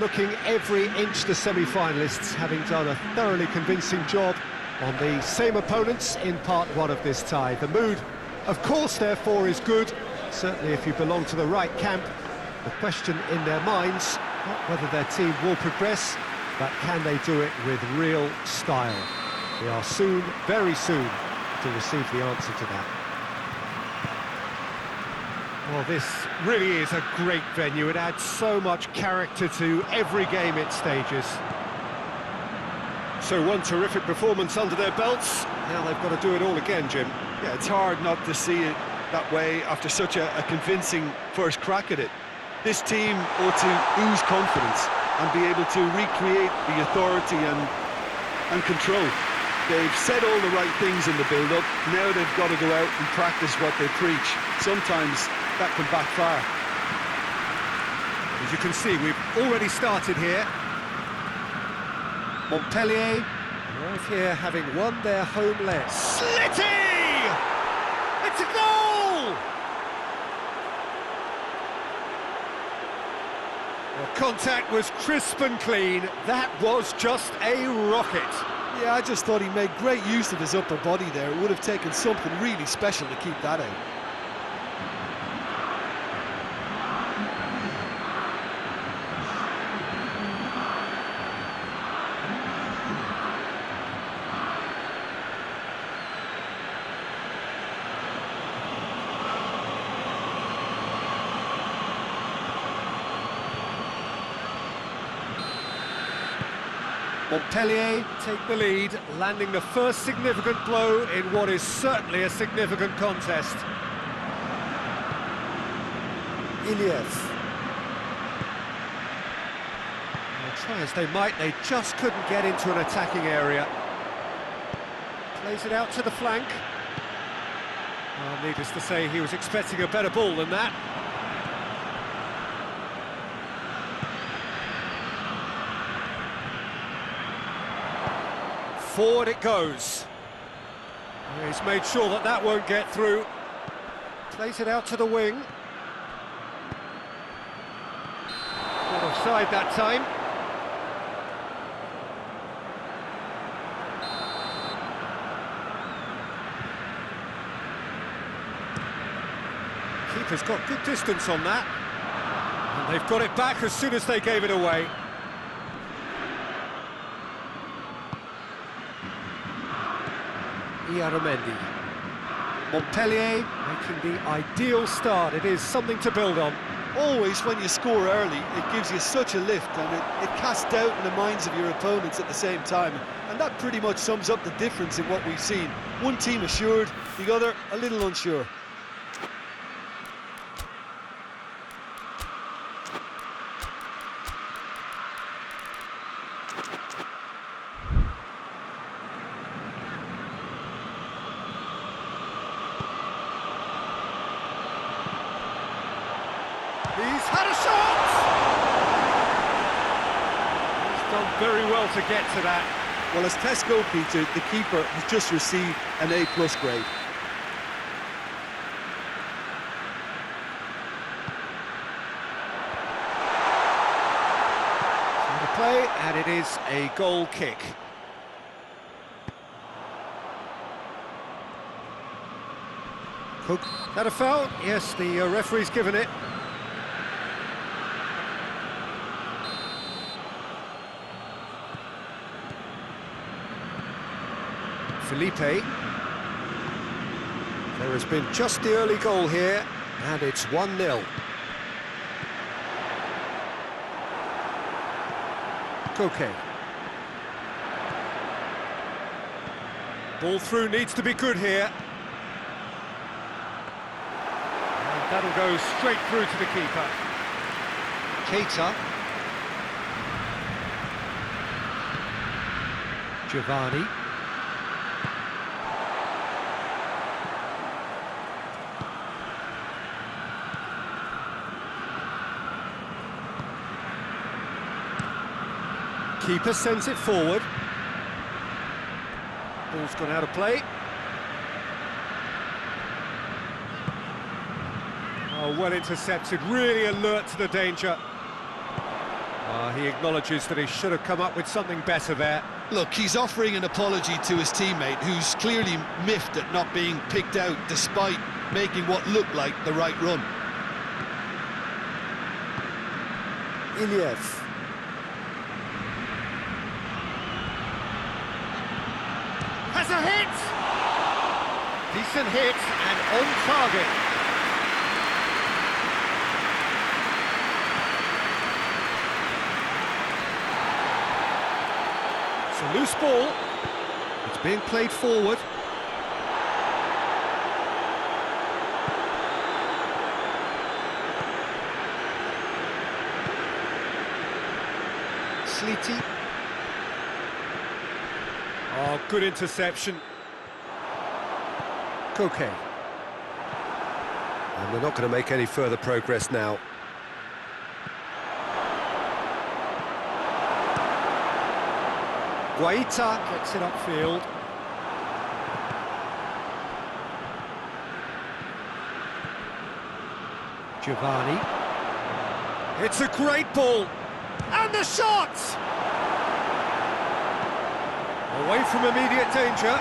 Looking every inch the semi-finalists, having done a thoroughly convincing job on the same opponents in part one of this tie. The mood, of course, therefore, is good, certainly if you belong to the right camp. The question in their minds, not whether their team will progress, but can they do it with real style? We are soon, very soon, to receive the answer to that. Well, this really is a great venue. It adds so much character to every game it stages. So one terrific performance under their belts. Now they've got to do it all again, Jim. Yeah, it's hard not to see it that way after such a convincing first crack at it. This team ought to ooze confidence and be able to recreate the authority and control. They've said all the right things in the build-up. Now they've got to go out and practice what they preach. Sometimes that can backfire. As you can see, we've already started here. Montpellier arrive here having won their home leg. Slitty! It's a goal! Well, contact was crisp and clean. That was just a rocket. Yeah, I just thought he made great use of his upper body there. It would have taken something really special to keep that out. Montpellier take the lead, landing the first significant blow in what is certainly a significant contest. Iliev. Well, try as they might, they just couldn't get into an attacking area. Plays it out to the flank. Well, needless to say, he was expecting a better ball than that. Forward it goes. He's made sure that that won't get through. Plays it out to the wing. Not offside that time. Keeper's got good distance on that. And they've got it back as soon as they gave it away. Iaramendi. Montpellier making the ideal start. It is something to build on. Always when you score early, it gives you such a lift and it casts doubt in the minds of your opponents at the same time. And that pretty much sums up the difference in what we've seen. One team assured, the other a little unsure. He's had a shot! He's done very well to get to that. Well, as test goalkeeper, the keeper has just received an A+ grade. So the play, and it is a goal kick. Cook, that a foul? Yes, the referee's given it. Felipe. There has been just the early goal here, and it's 1-0. Koke. Ball through needs to be good here. And that'll go straight through to the keeper. Keita. Giovanni. Keeper sends it forward. Ball's gone out of play. Oh, well intercepted, really alert to the danger. He acknowledges that he should have come up with something better there. Look, he's offering an apology to his teammate, who's clearly miffed at not being picked out despite making what looked like the right run. Iliev. Has a hit! Decent hit and on target. It's a loose ball. It's being played forward. Sliti. Oh, good interception. Koke. And they're not going to make any further progress now. Guaita gets it upfield. Giovanni. It's a great ball. And the shot! Away from immediate danger.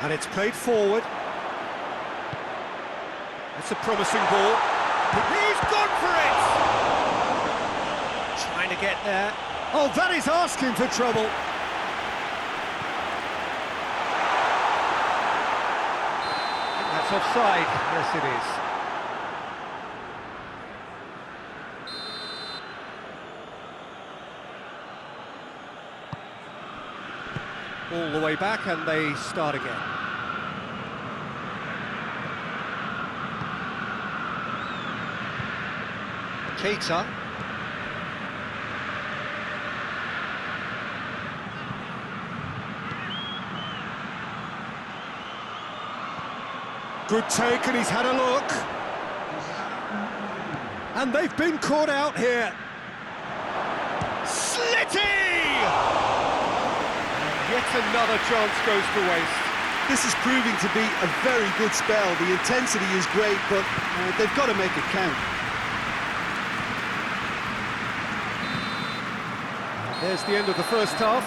And it's played forward. It's a promising ball. He's gone for it! Trying to get there. Oh, that is asking for trouble. That's offside. Yes, it is. All the way back, and they start again. Keita. Good take, and he's had a look. And they've been caught out here. Slitty! Yet another chance goes to waste. This is proving to be a very good spell. The intensity is great, but they've got to make it count. There's the end of the first half.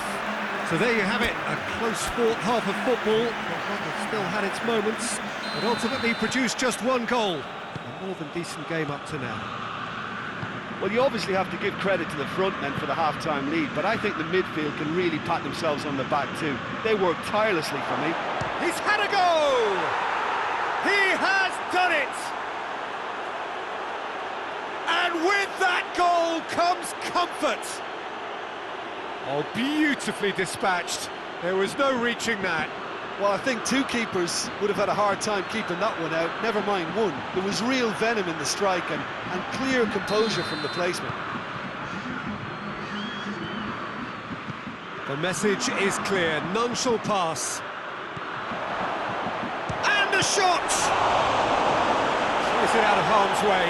So there you have it, a close-fought half of football. It still had its moments, but ultimately produced just one goal. A more than decent game up to now. Well, you obviously have to give credit to the front men for the half-time lead, but I think the midfield can really pat themselves on the back too. They worked tirelessly for me. He's had a go! He has done it! And with that goal comes comfort! Oh, beautifully dispatched. There was no reaching that. Well, I think two keepers would have had a hard time keeping that one out, never mind one. There was real venom in the strike and clear composure from the placement. The message is clear, none shall pass. And the shot! Is it out of harm's way?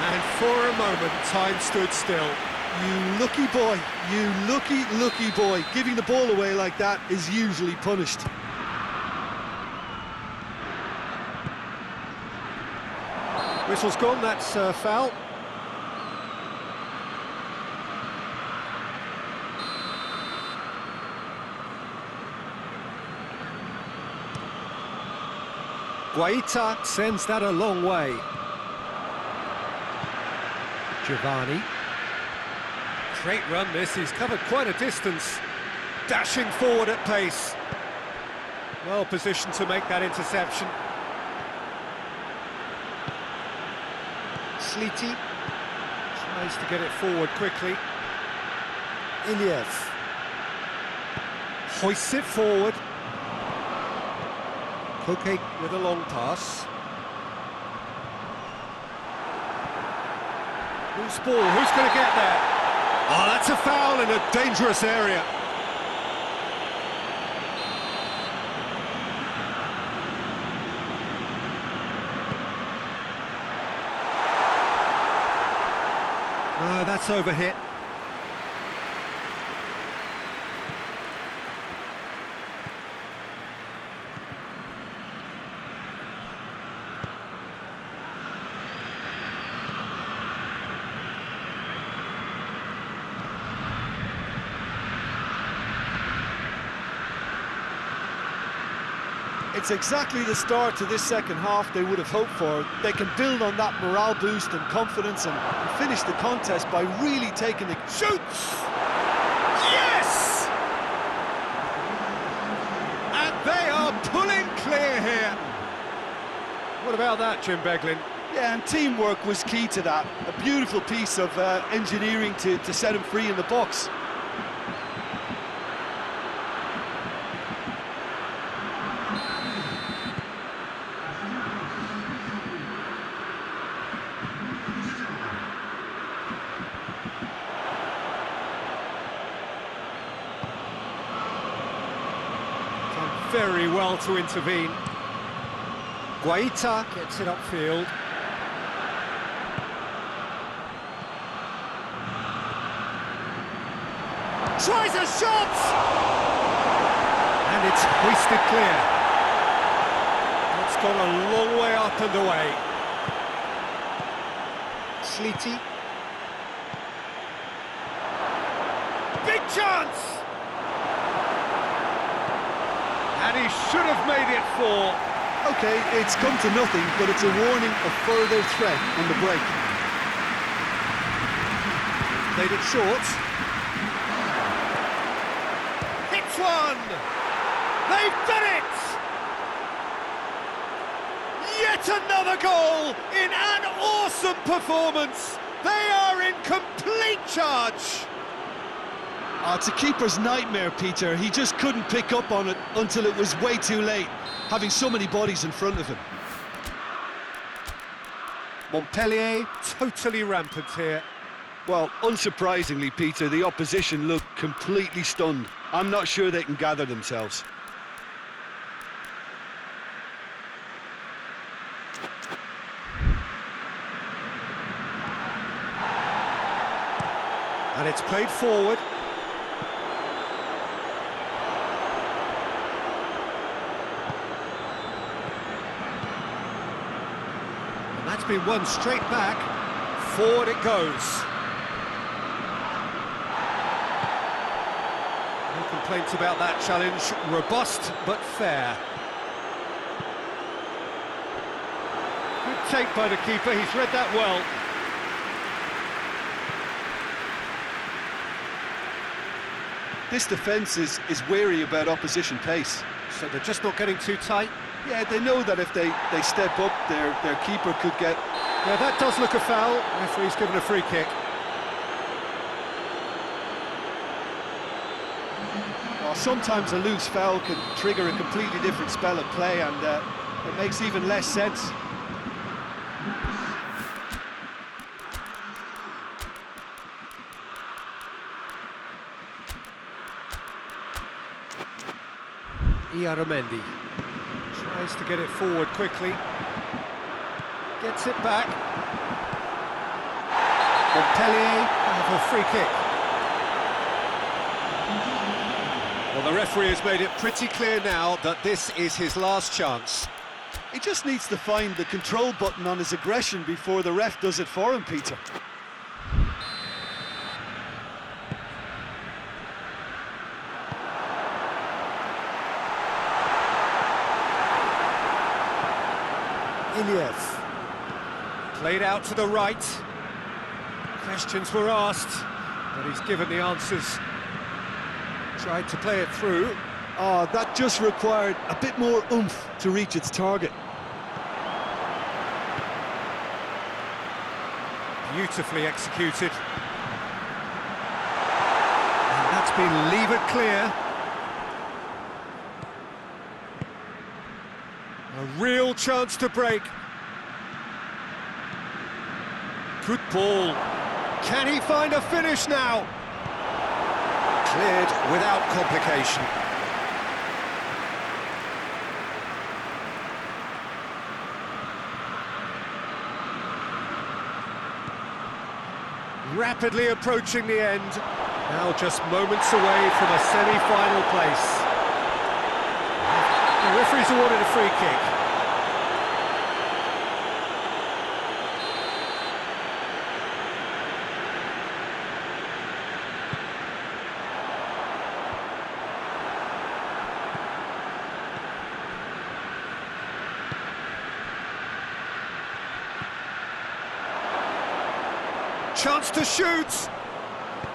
And for a moment, time stood still. You lucky boy, you lucky boy. Giving the ball away like that is usually punished. Whistle's gone, that's foul. Guaita sends that a long way. Giovanni. Great run this, he's covered quite a distance. Dashing forward at pace. Well positioned to make that interception. Sliti tries to get it forward quickly. Iliev hoists it forward. Koke with a long pass. Loose ball, who's going to get there? Oh, that's a foul in a dangerous area. No, that's overhit. it's exactly the start to this second half they would have hoped for. They can build on that morale boost and confidence and finish the contest by really taking the... Shoots! Yes! And they are pulling clear here. What about that, Jim Beglin? Yeah, and teamwork was key to that. A beautiful piece of engineering to set him free in the box. Done very well to intervene. Guaita gets it upfield. Tries a shot! And it's hoisted clear. It's gone a long way up and away. Sleety. Big chance! And he should have made it 4. Okay, it's come to nothing, but it's a warning of further threat on the break. Played it short. Hits one! They've done it! Yet another goal in an awesome performance! They are in complete charge! Oh, it's a keeper's nightmare, Peter. He just couldn't pick up on it until it was way too late, having so many bodies in front of him. Montpellier totally rampant here. Well, unsurprisingly, Peter, the opposition look completely stunned. I'm not sure they can gather themselves. And it's played forward. And that's been won straight back. Forward it goes. No complaints about that challenge. Robust but fair. Good take by the keeper. He's read that well. This defence is wary about opposition pace. So they're just not getting too tight. Yeah, they know that if they step up, their keeper could get... Yeah, that does look a foul. Referee's given a free kick. Well, sometimes a loose foul can trigger a completely different spell of play, and it makes even less sense. Iaramendi tries to get it forward quickly. Gets it back. Montpellier have a free kick. Well, the referee has made it pretty clear now that this is his last chance. He just needs to find the control button on his aggression before the ref does it for him, Peter. Iliev. Played out to the right. Questions were asked, but he's given the answers. Tried to play it through. Oh, that just required a bit more oomph to reach its target. Beautifully executed. And that's been levered clear. A real chance to break. Good ball. Can he find a finish now? Cleared without complication. Rapidly approaching the end. Now just moments away from a semi-final place. The referee's awarded a free kick. chance to shoot.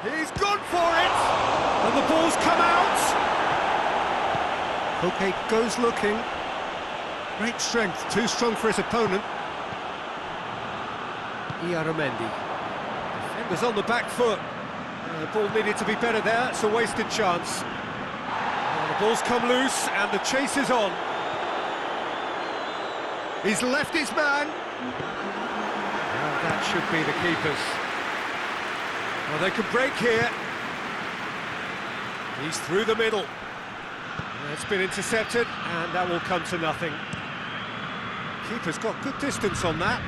He's gone for it, and the ball's come out. Koke goes looking. Great strength, too strong for his opponent. Iaramendi. Defenders on the back foot. The ball needed to be better there, it's a wasted chance. The ball's come loose, and the chase is on. He's left his man. Well, that should be the keepers. Well, they could break here. He's through the middle. It's been intercepted, and that will come to nothing. Keeper's got good distance on that.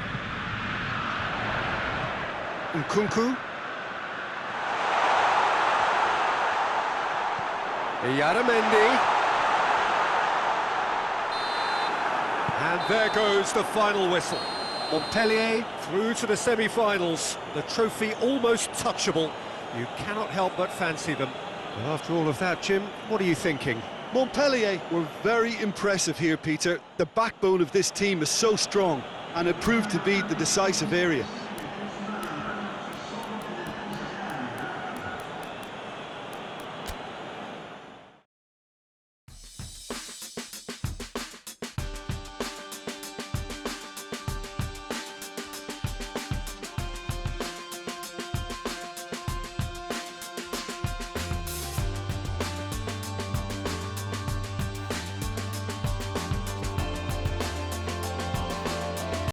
Nkunku. Iaramendi. And there goes the final whistle. Montpellier through to the semi-finals. The trophy almost touchable. You cannot help but fancy them. Well, after all of that, Jim, what are you thinking? Montpellier were very impressive here, Peter. The backbone of this team is so strong, and it proved to be the decisive area.